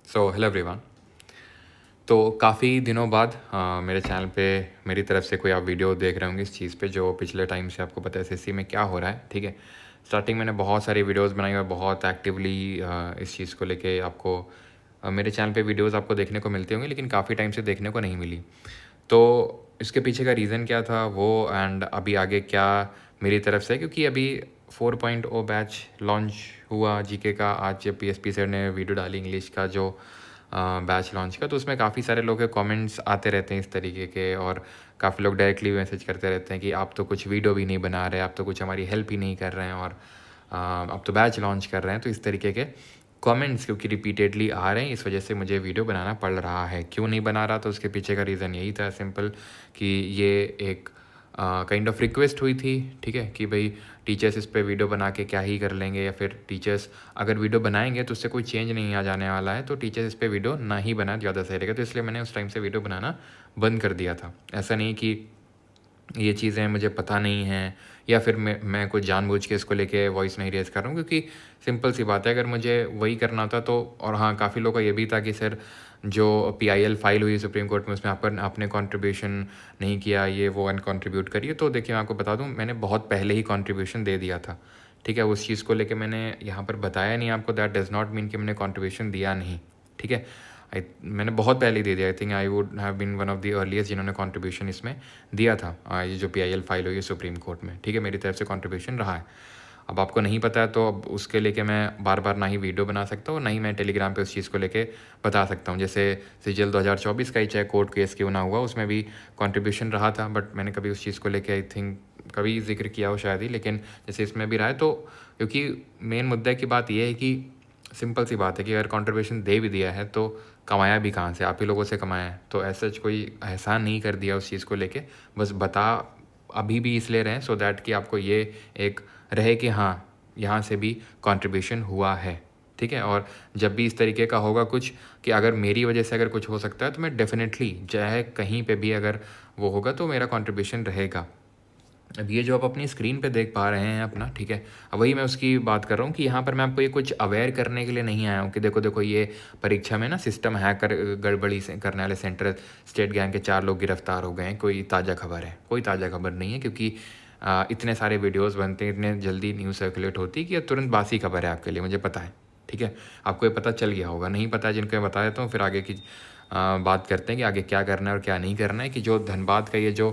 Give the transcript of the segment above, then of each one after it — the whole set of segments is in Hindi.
Hello everyone. तो काफ़ी दिनों बाद मेरे चैनल पे मेरी तरफ से कोई आप वीडियो देख रहे होंगे इस चीज़ पे, जो पिछले टाइम से आपको पता है एसएससी में क्या हो रहा है। ठीक है, स्टार्टिंग मैंने बहुत सारी वीडियोस बनाई और बहुत एक्टिवली इस चीज़ को लेके आपको मेरे चैनल पे वीडियोस आपको देखने को मिलती होंगी, लेकिन काफ़ी टाइम से देखने को नहीं मिली। तो इसके पीछे का रीज़न क्या था वो, एंड अभी आगे क्या मेरी तरफ से, क्योंकि अभी 4.0 बैच लॉन्च हुआ जीके का। आज पीएसपी सर ने वीडियो डाली इंग्लिश का जो बैच लॉन्च का, तो उसमें काफ़ी सारे लोग के कमेंट्स आते रहते हैं इस तरीके के, और काफ़ी लोग डायरेक्टली मैसेज करते रहते हैं कि आप तो कुछ वीडियो भी नहीं बना रहे, आप तो कुछ हमारी हेल्प ही नहीं कर रहे हैं, और आप तो बैच लॉन्च कर रहे हैं। तो इस तरीके के कमेंट्स क्योंकि रिपीटेडली आ रहे हैं, इस वजह से मुझे वीडियो बनाना पड़ रहा है। क्यों नहीं बना रहा, तो उसके पीछे का रीज़न यही था सिंपल, कि ये एक काइंड ऑफ रिक्वेस्ट हुई थी। ठीक है, कि भाई टीचर्स इस पे वीडियो बना के क्या ही कर लेंगे, या फिर टीचर्स अगर वीडियो बनाएंगे तो उससे कोई चेंज नहीं आ जाने वाला है, तो टीचर्स इस पे वीडियो ना ही बनाए ज़्यादा सही रहेगा। तो इसलिए मैंने उस टाइम से वीडियो बनाना बंद कर दिया था। ऐसा नहीं कि ये चीज़ें मुझे पता नहीं हैं, या फिर मैं कुछ जानबूझ के इसको लेके वॉइस नहीं रेज़ कर रहा हूँ, क्योंकि सिंपल सी बात है, अगर मुझे वही करना होता तो। और हाँ, काफ़ी लोगों का ये भी था कि सर जो पीआईएल फाइल हुई सुप्रीम कोर्ट में, उसमें आपने कंट्रीब्यूशन नहीं किया, ये वो अनकंट्रीब्यूट करिए। तो देखिए, मैं आपको बता दूं, मैंने बहुत पहले ही कंट्रीब्यूशन दे दिया था। ठीक है, उस चीज़ को लेके मैंने यहाँ पर बताया नहीं आपको, दैट डज़ नॉट मीन कि मैंने कंट्रीब्यूशन दिया नहीं। ठीक है, मैंने बहुत पहले ही दे दिया। I think I would have been one of the earliest जिन्होंने कंट्रीब्यूशन इसमें दिया था। ये जो पीआईएल फाइल हुई है सुप्रीम कोर्ट में, ठीक है, मेरी तरफ से कंट्रीब्यूशन रहा है। अब आपको नहीं पता है, तो अब उसके लेके मैं बार बार ना ही वीडियो बना सकता हूँ, ना ही मैं टेलीग्राम पे उस चीज़ को लेके बता सकता हूँ। जैसे सीजीएल 2024 का ही चाहे कोर्ट केस क्यों ना हुआ, उसमें भी कंट्रीब्यूशन रहा था, बट मैंने कभी उस चीज़ को लेके आई थिंक कभी जिक्र किया हो शायद ही, लेकिन जैसे इसमें भी रहा है। तो क्योंकि मेन मुद्दे की बात यह है कि सिंपल सी बात है कि अगर कंट्रीब्यूशन दे भी दिया है तो कमाया भी कहाँ से, आप ही लोगों से कमाया है। तो ऐसा कोई एहसान नहीं कर दिया उस चीज़ को लेके, बस बता अभी भी इसलिए रहें सो दैट कि आपको ये एक रहे कि हाँ, यहाँ से भी कंट्रीब्यूशन हुआ है। ठीक है, और जब भी इस तरीके का होगा कुछ, कि अगर मेरी वजह से अगर कुछ हो सकता है, तो मैं डेफिनेटली चाहे कहीं पे भी अगर वो होगा तो मेरा कंट्रीब्यूशन रहेगा। अब ये जो आप अपनी स्क्रीन पे देख पा रहे हैं अपना, ठीक है, अब वही मैं उसकी बात कर रहा हूँ कि यहाँ पर मैं आपको ये कुछ अवेयर करने के लिए नहीं आया हूँ कि देखो देखो ये परीक्षा में ना सिस्टम हैक कर गड़बड़ी से करने वाले सेंट्रल स्टेट गैंग के 4 लोग गिरफ्तार हो गए हैं, कोई ताज़ा खबर है? कोई ताज़ा खबर नहीं है, क्योंकि इतने सारे वीडियोज़ बनते हैं, इतने जल्दी न्यूज़ सर्कुलेट होती है कि ये तुरंत बासी खबर है आपके लिए, मुझे पता है। ठीक है, आपको ये पता चल गया होगा। नहीं पता है जिनको मैं बता देता हूँ, फिर आगे की बात करते हैं कि आगे क्या करना है और क्या नहीं करना है। कि जो धनबाद का ये जो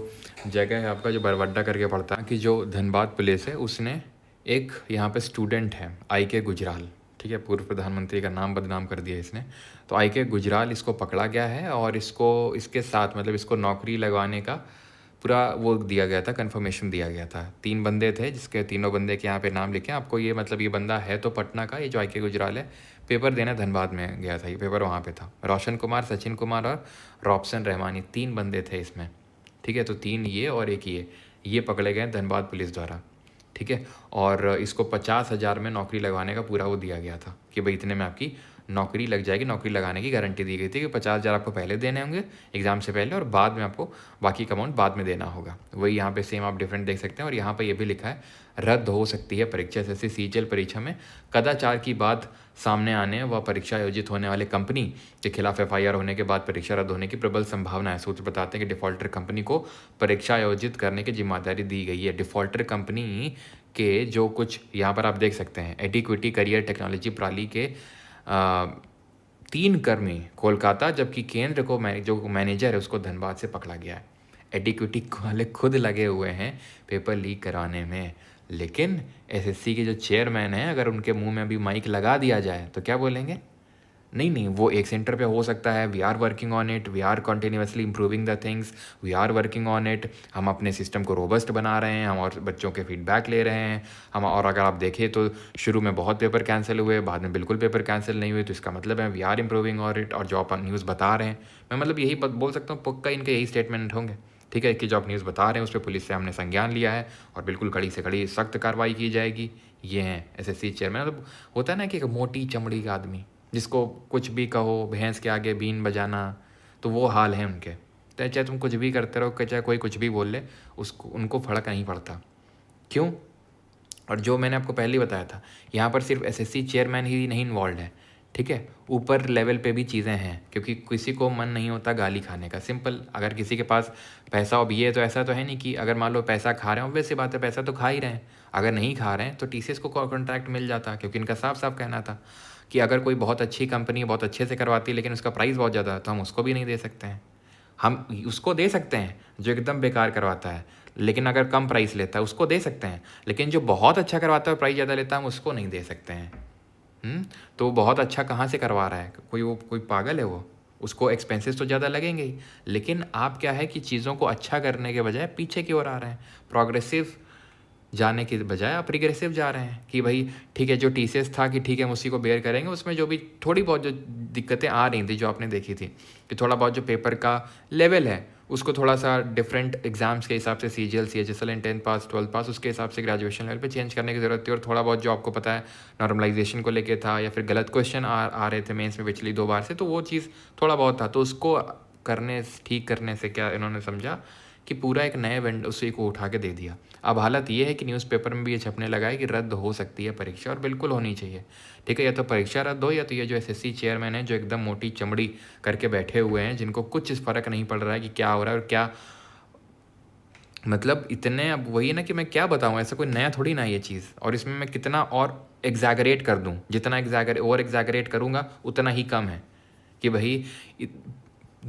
जगह है आपका, जो बरवड्डा करके पड़ता है, कि जो धनबाद पुलिस है उसने एक यहाँ पे स्टूडेंट है आई के गुजराल, ठीक है, पूर्व प्रधानमंत्री का नाम बदनाम कर दिया इसने। तो आई के गुजराल इसको पकड़ा गया है, और इसको इसके साथ मतलब इसको नौकरी लगवाने का पूरा वो दिया गया था, कन्फर्मेशन दिया गया था। 3 बंदे थे, जिसके तीनों बंदे के यहाँ पे नाम लिखे आपको। ये मतलब ये बंदा है तो पटना का, ये जो आई के गुजराल है, पेपर देना धनबाद में गया था, ये पेपर वहाँ पे था। रोशन कुमार, सचिन कुमार और रॉब्सन रहमान, ये 3 बंदे थे इसमें। ठीक है, तो 3 ये और एक ये पकड़े गए धनबाद पुलिस द्वारा। ठीक है, और इसको 50,000 में नौकरी लगवाने का पूरा वो दिया गया था कि भाई इतने में आपकी नौकरी लग जाएगी। नौकरी लगाने की गारंटी दी गई थी कि 50,000 आपको पहले देने होंगे एग्ज़ाम से पहले, और बाद में आपको बाकी का अमाउंट बाद में देना होगा। वही यहाँ पे सेम आप डिफरेंट देख सकते हैं। और यहाँ पे ये भी लिखा है, रद्द हो सकती है परीक्षा। जैसे सीजीएल परीक्षा में कदाचार की बात सामने आने व परीक्षा आयोजित होने वाले कंपनी के खिलाफ एफआईआर होने के बाद परीक्षा रद्द होने की प्रबल संभावना है। सूत्र बताते हैं कि डिफॉल्टर कंपनी को परीक्षा आयोजित करने की जिम्मेदारी दी गई है। डिफॉल्टर कंपनी के जो कुछ यहाँ पर आप देख सकते हैं, एडिक्विटी करियर टेक्नोलॉजी प्रणाली के 3 कर्मी कोलकाता, जबकि केंद्र को जो मैनेजर है उसको धनबाद से पकड़ा गया है। एडिक्विटी वाले खुद लगे हुए हैं पेपर लीक कराने में, लेकिन एसएससी के जो चेयरमैन हैं, अगर उनके मुंह में अभी माइक लगा दिया जाए तो क्या बोलेंगे? नहीं नहीं, वो एक सेंटर पे हो सकता है, we are working on it, we are continuously improving the things, we are working on it. हम अपने सिस्टम को रोबस्ट बना रहे हैं, हम और बच्चों के फीडबैक ले रहे हैं हम। और अगर आप देखें तो शुरू में बहुत पेपर कैंसिल हुए, बाद में बिल्कुल पेपर कैंसिल नहीं हुए, तो इसका मतलब है we are improving on it. और जो आप न्यूज़ बता रहे हैं, मैं मतलब यही बोल सकता हूँ, पक्का इनके यही स्टेटमेंट होंगे। ठीक है, कि जो आप न्यूज़ बता रहे हैं उस पर पुलिस से हमने संज्ञान लिया है और बिल्कुल कड़ी से कड़ी सख्त कार्रवाई की जाएगी। ये हैं एसएससी चेयरमैन। मतलब होता है ना कि एक मोटी चमड़ी का आदमी, जिसको कुछ भी कहो, भैंस के आगे बीन बजाना, तो वो हाल है उनके। तो चाहे तुम कुछ भी करते रहो, चाहे कोई कुछ भी बोल ले, उसको उनको फ़र्क नहीं पड़ता। क्यों? और जो मैंने आपको पहले ही बताया था, यहाँ पर सिर्फ एसएससी चेयरमैन ही नहीं इन्वॉल्व है, ठीक है, ऊपर लेवल पे भी चीज़ें हैं, क्योंकि किसी को मन नहीं होता गाली खाने का। सिंपल, अगर किसी के पास पैसा हो, ये तो ऐसा तो है नहीं कि अगर मान लो पैसा खा रहे हैं, ऑब्वियस सी बात है पैसा तो खा ही रहे हैं। अगर नहीं खा रहे हैं तो टीसीएस को कॉन्ट्रैक्ट मिल जाता, क्योंकि इनका साफ साफ कहना था कि अगर कोई बहुत अच्छी कंपनी बहुत अच्छे से करवाती है लेकिन उसका प्राइस बहुत ज़्यादा है तो हम उसको भी नहीं दे सकते हैं। हम उसको दे सकते हैं जो एकदम बेकार करवाता है, लेकिन अगर कम प्राइस लेता है उसको दे सकते हैं, लेकिन जो बहुत अच्छा करवाता है और प्राइस ज़्यादा लेता है हम उसको नहीं दे सकते हैं। तो वो बहुत अच्छा कहाँ से करवा रहा है? कोई पागल है वो? उसको एक्सपेंसेस तो ज़्यादा लगेंगे ही, लेकिन आप क्या है कि चीज़ों को अच्छा करने के बजाय पीछे की ओर आ रहे हैं। प्रोग्रेसिव जाने की बजाय आप रिग्रेसिव जा रहे हैं कि भाई ठीक है, जो टीसीएस था कि ठीक है हम उसी को बेयर करेंगे, उसमें जो भी थोड़ी बहुत जो दिक्कतें आ रही थी जो आपने देखी थी कि थोड़ा बहुत जो पेपर का लेवल है उसको थोड़ा सा डिफरेंट एग्जाम्स के हिसाब से CGL CHSL and 10th pass 12th पास उसके हिसाब से ग्रेजुएशन लेवल पे चेंज करने की ज़रूरत थी। और थोड़ा बहुत जो आपको पता है नॉर्मलाइजेशन को लेके था, या फिर गलत क्वेश्चन आ रहे थे मेंस में पिछली 2 बार से, तो वो चीज़ थोड़ा बहुत था। तो उसको ठीक करने से क्या इन्होंने समझा कि पूरा एक नए वेंड उसी को उठा के दे दिया। अब हालत ये है कि न्यूज़पेपर में भी ये छपने लगा है कि रद्द हो सकती है परीक्षा, और बिल्कुल होनी चाहिए। ठीक है, या तो परीक्षा रद्द हो, या तो ये जो SSC चेयरमैन है जो एकदम मोटी चमड़ी करके बैठे हुए हैं, जिनको कुछ फ़र्क नहीं पड़ रहा है कि क्या हो रहा है और क्या, मतलब इतने, अब वही है ना कि मैं क्या बताऊँ, ऐसा कोई नया थोड़ी ना ये चीज़, और इसमें मैं कितना और एग्जैगरेट कर दूँ, जितना एग्जैगरेट करूँगा उतना ही कम है कि भाई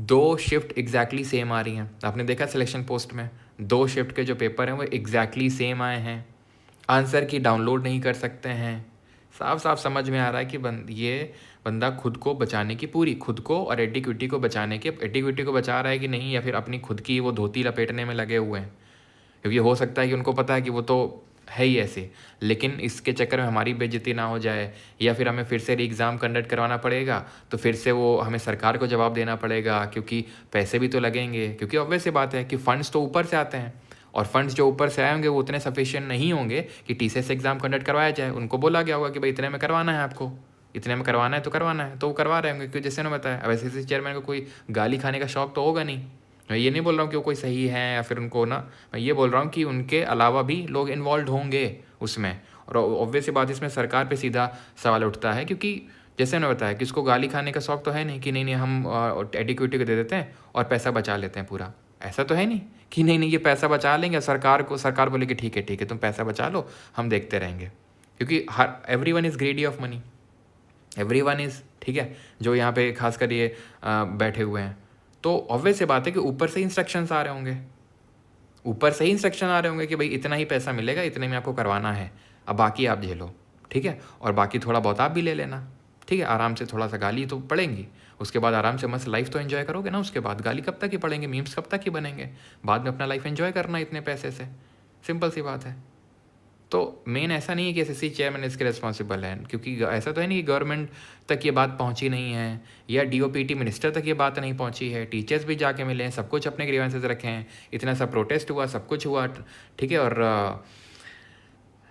2 शिफ्ट एग्जैक्टली सेम आ रही हैं। आपने देखा सिलेक्शन पोस्ट में 2 शिफ्ट के जो पेपर हैं वो एग्जैक्टली सेम आए हैं, आंसर की डाउनलोड नहीं कर सकते हैं। साफ साफ समझ में आ रहा है कि ये बंदा खुद को बचाने की पूरी, खुद को और एडिक्विटी को बचाने के, एडिक्विटी को बचा रहा है कि नहीं, या फिर अपनी खुद की वो धोती लपेटने में लगे हुए हैं, क्योंकि हो सकता है कि उनको पता है कि वो तो है ही ऐसे, लेकिन इसके चक्कर में हमारी बेइज्जती ना हो जाए, या फिर हमें फिर से री एग्ज़ाम कंडक्ट करवाना पड़ेगा तो फिर से वो हमें सरकार को जवाब देना पड़ेगा, क्योंकि पैसे भी तो लगेंगे। क्योंकि ऑब्वियस सी बात है कि फ़ंड्स तो ऊपर से आते हैं, और फंड्स जो ऊपर से आए होंगे वो उतने सफिशिएंट नहीं होंगे कि टीसीएस एग्ज़ाम कंडक्ट करवाया जाए। उनको बोला गया होगा कि भाई इतने में करवाना है, आपको इतने में करवाना है तो करवाना है, तो वो करवा रहे होंगे, क्योंकि जैसे उन्होंने बताया। अब ऐसे चेयरमैन को कोई गाली खाने का शौक तो होगा नहीं। मैं ये नहीं बोल रहा हूँ कि वो कोई सही है या फिर उनको ना, मैं ये बोल रहा हूँ कि उनके अलावा भी लोग इन्वॉल्व होंगे उसमें। और ऑब्वियस सी बात इसमें सरकार पे सीधा सवाल उठता है, क्योंकि जैसे उन्होंने बताया कि उसको गाली खाने का शौक तो है नहीं कि नहीं नहीं हम एडिक्विटी को दे देते हैं और पैसा बचा लेते हैं पूरा। ऐसा तो है नहीं कि नहीं नहीं ये पैसा बचा लेंगे, सरकार बोलेगी ठीक है तुम पैसा बचा लो, हम देखते रहेंगे। क्योंकि हर everyone is greedy of money, everyone is, ठीक है, जो यहाँ पे खासकर ये बैठे हुए हैं। तो ऑब्वियस से बात है कि ऊपर से इंस्ट्रक्शंस आ रहे होंगे, ऊपर से ही इंस्ट्रक्शन आ रहे होंगे कि भाई इतना ही पैसा मिलेगा, इतने में आपको करवाना है, अब बाकी आप झेलो, ठीक है, और बाकी थोड़ा बहुत आप भी ले लेना, ठीक है, आराम से, थोड़ा सा गाली तो पड़ेंगी, उसके बाद आराम से मस्त लाइफ तो एंजॉय करोगे ना। उसके बाद गाली कब तक ही पड़ेंगे, मीम्स कब तक ही बनेंगे, बाद में अपना लाइफ एंजॉय करना इतने पैसे से, सिंपल सी बात है। तो मेन ऐसा नहीं है कि SSC चेयरमैन इसके रिस्पॉन्सिबल है, क्योंकि ऐसा तो है नहीं कि गवर्नमेंट तक ये बात पहुंची नहीं है, या DOPT मिनिस्टर तक ये बात नहीं पहुंची है। टीचर्स भी जाके मिले हैं, सब कुछ अपने ग्रीवेंसेस रखे हैं, इतना सा प्रोटेस्ट हुआ, सब कुछ हुआ, ठीक है। और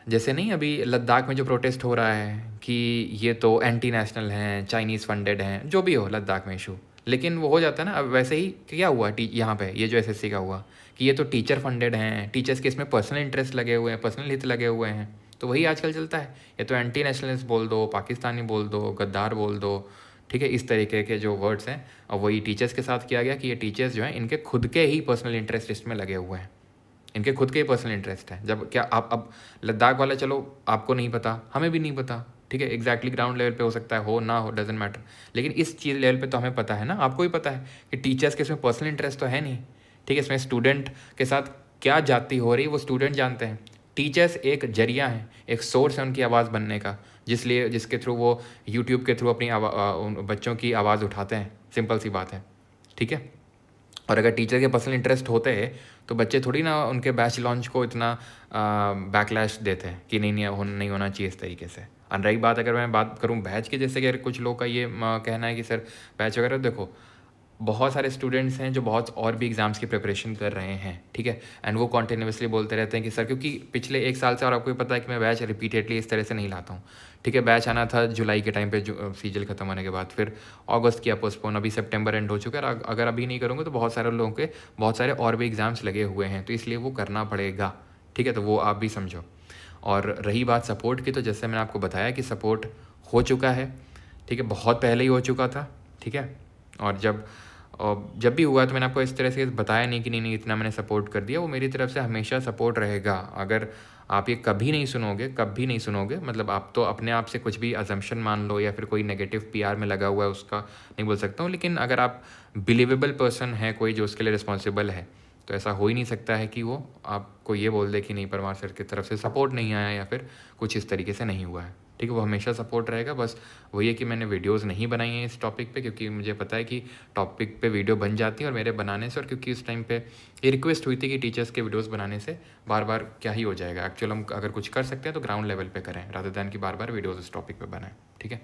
जैसे नहीं अभी लद्दाख में जो प्रोटेस्ट हो रहा है कि ये तो एंटी नेशनल हैं, चाइनीज़ फंडेड हैं, जो भी हो लद्दाख में इशू, लेकिन वो हो जाता है ना। अब वैसे ही क्या हुआ यहाँ पे ये जो SSC का हुआ कि ये तो टीचर फंडेड हैं, टीचर्स के इसमें पर्सनल इंटरेस्ट लगे हुए हैं, पर्सनल हित लगे हुए हैं, तो वही आजकल चलता है। ये तो एंटी नेशनलिस्ट बोल दो, पाकिस्तानी बोल दो, गद्दार बोल दो, ठीक है, इस तरीके के जो वर्ड्स हैं। और वही टीचर्स के साथ किया गया कि ये टीचर्स जो हैं इनके खुद के ही पर्सनल इंटरेस्ट इसमें लगे हुए हैं, इनके खुद के ही पर्सनल इंटरेस्ट है। जब क्या आप अब लद्दाख वाला, चलो आपको नहीं पता, हमें भी नहीं पता, ठीक है, एग्जैक्टली ग्राउंड लेवल पे हो सकता है हो ना हो, डजेंट मैटर, लेकिन इस चीज़ लेवल पे तो हमें पता है ना, आपको भी पता है कि टीचर्स के इसमें पर्सनल इंटरेस्ट तो है नहीं, ठीक है। इसमें स्टूडेंट के साथ क्या जाती हो रही है वो स्टूडेंट जानते हैं। टीचर्स एक जरिया है, एक सोर्स है उनकी आवाज़ बनने का, जिसके थ्रू वो यूट्यूब के थ्रू अपनी बच्चों की आवाज़ उठाते हैं, सिंपल सी बात है, ठीक है। और अगर टीचर के पर्सनल इंटरेस्ट होते हैं तो बच्चे थोड़ी ना उनके बैच लॉन्च को इतना बैकलैश देते हैं कि नहीं होना चाहिए इस तरीके से। और रही बात, अगर मैं बात करूं बैच की, जैसे कि कुछ लोग का ये कहना है कि सर बैच वगैरह, देखो बहुत सारे स्टूडेंट्स हैं जो बहुत और भी एग्ज़ाम्स की प्रिपरेशन कर रहे हैं, ठीक है, एंड वो कॉन्टिन्यूसली बोलते रहते हैं कि सर, क्योंकि पिछले 1 साल से, और आपको भी पता है कि मैं बैच रिपीटेडली इस तरह से नहीं लाता हूँ, ठीक है। बैच आना था जुलाई के टाइम पे, जो सीजल खत्म होने के बाद, फिर अगस्त किया पोस्टपोन, अभी सितंबर एंड हो चुका है। अगर अभी नहीं करूँगा तो बहुत सारे लोगों के बहुत सारे और भी एग्ज़ाम्स लगे हुए हैं, तो इसलिए वो करना पड़ेगा, ठीक है, तो वो आप भी समझो। और रही बात सपोर्ट की, तो जैसे मैंने आपको बताया कि सपोर्ट हो चुका है, ठीक है, बहुत पहले ही हो चुका था, ठीक है। और जब भी हुआ तो मैंने आपको इस तरह से बताया नहीं कि नहीं इतना मैंने सपोर्ट कर दिया, वो मेरी तरफ से हमेशा सपोर्ट रहेगा। अगर आप ये कभी नहीं सुनोगे, मतलब आप तो अपने आप से कुछ भी अजम्पशन मान लो या फिर कोई नेगेटिव पीआर में लगा हुआ है उसका नहीं बोल सकता हूँ, लेकिन अगर आप बिलीवेबल पर्सन है कोई जो उसके लिए रिस्पॉन्सिबल है, तो ऐसा हो ही नहीं सकता है कि वो आपको ये बोल दे कि नहीं परमार सर की तरफ से सपोर्ट नहीं आया या फिर कुछ इस तरीके से नहीं हुआ है, ठीक है। वो हमेशा सपोर्ट रहेगा। बस वही है कि मैंने वीडियोस नहीं बनाई हैं इस टॉपिक पे, क्योंकि मुझे पता है कि टॉपिक पे वीडियो बन जाती है और मेरे बनाने से, और क्योंकि उस टाइम पे ये रिक्वेस्ट हुई थी कि टीचर्स के वीडियोस बनाने से बार बार क्या ही हो जाएगा। एक्चुअल हम अगर कुछ कर सकते हैं तो ग्राउंड लेवल पे करें रादर दैन कि बार बार वीडियोज़ इस टॉपिक पर बनाएं, ठीक है।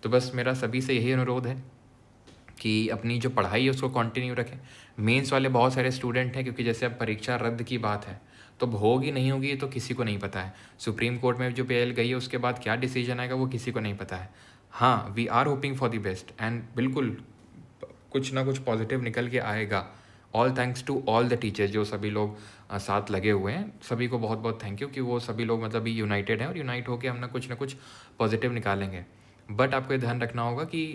तो बस मेरा सभी से यही अनुरोध है कि अपनी जो पढ़ाई है उसको कंटिन्यू रखें। मेंस वाले बहुत सारे स्टूडेंट हैं, क्योंकि जैसे अब परीक्षा रद्द की बात है तो होगी नहीं होगी ये तो किसी को नहीं पता है। सुप्रीम कोर्ट में जो पीएल गई है उसके बाद क्या डिसीजन आएगा वो किसी को नहीं पता है। हाँ, we are hoping for the best and बिल्कुल कुछ ना कुछ पॉजिटिव निकल के आएगा। All thanks to all the teachers जो सभी लोग साथ लगे हुए हैं, सभी को बहुत बहुत थैंक यू कि वो सभी लोग मतलब भी यूनाइटेड हैं और यूनाइट होकर हम ना कुछ पॉजिटिव निकालेंगे। बट आपको ये ध्यान रखना होगा कि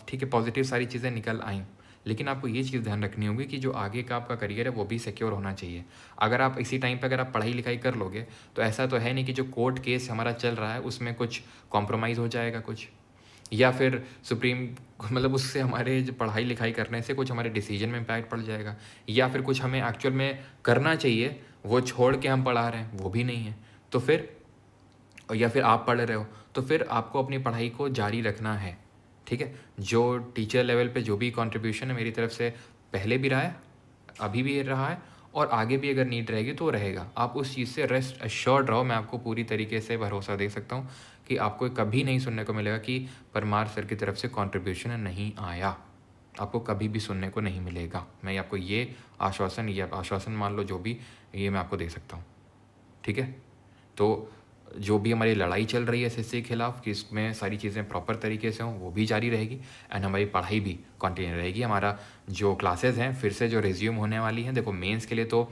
ठीक है पॉजिटिव सारी चीज़ें निकल आईं, लेकिन आपको ये चीज़ ध्यान रखनी होगी कि जो आगे का आपका करियर है वो भी सिक्योर होना चाहिए। अगर आप इसी टाइम पे अगर आप पढ़ाई लिखाई कर लोगे तो ऐसा तो है नहीं कि जो कोर्ट केस हमारा चल रहा है उसमें कुछ कॉम्प्रोमाइज़ हो जाएगा कुछ, या फिर सुप्रीम मतलब उससे हमारे जो पढ़ाई लिखाई करने से कुछ हमारे डिसीजन में इम्पैक्ट पड़ जाएगा, या फिर कुछ हमें एक्चुअल में करना चाहिए वो छोड़ के हम पढ़ा रहे हैं वो भी नहीं है, तो फिर या फिर आप पढ़ रहे हो तो फिर आपको अपनी पढ़ाई को जारी रखना है, ठीक है। जो टीचर लेवल पे जो भी कंट्रीब्यूशन है मेरी तरफ से पहले भी रहा है, अभी भी रहा है और आगे भी अगर नीड रहेगी तो रहेगा। आप उस चीज़ से रेस्ट अश्योर्ड रहो, मैं आपको पूरी तरीके से भरोसा दे सकता हूँ कि आपको कभी नहीं सुनने को मिलेगा कि परमार सर की तरफ से कंट्रीब्यूशन नहीं आया, आपको कभी भी सुनने को नहीं मिलेगा। मैं आपको ये आश्वासन मान लो जो भी, ये मैं आपको दे सकता हूँ, ठीक है। तो जो भी हमारी लड़ाई चल रही है एसएससी के खिलाफ कि इसमें सारी चीज़ें प्रॉपर तरीके से हों वो भी जारी रहेगी एंड हमारी पढ़ाई भी कंटिन्यू रहेगी। हमारा जो क्लासेस हैं फिर से जो रिज्यूम होने वाली हैं, देखो मेंस के लिए तो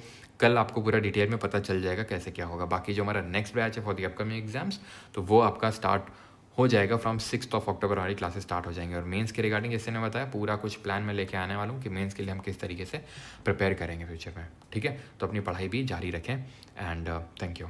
कल आपको पूरा डिटेल में पता चल जाएगा कैसे क्या होगा। बाकी जो हमारा नेक्स्ट बैच है फॉर दी अपकमिंग एग्जाम्स तो वो आपका स्टार्ट हो जाएगा फ्रॉम 6 अक्टूबर हमारी क्लासेस स्टार्ट हो जाएंगे। और मेंस के रिगार्डिंग जैसे मैंने बताया पूरा कुछ प्लान में लेके आने वाला हूँ कि मेंस के लिए हम किस तरीके से प्रिपेयर करेंगे फ्यूचर में, ठीक है। तो अपनी पढ़ाई भी जारी रखें एंड थैंक यू।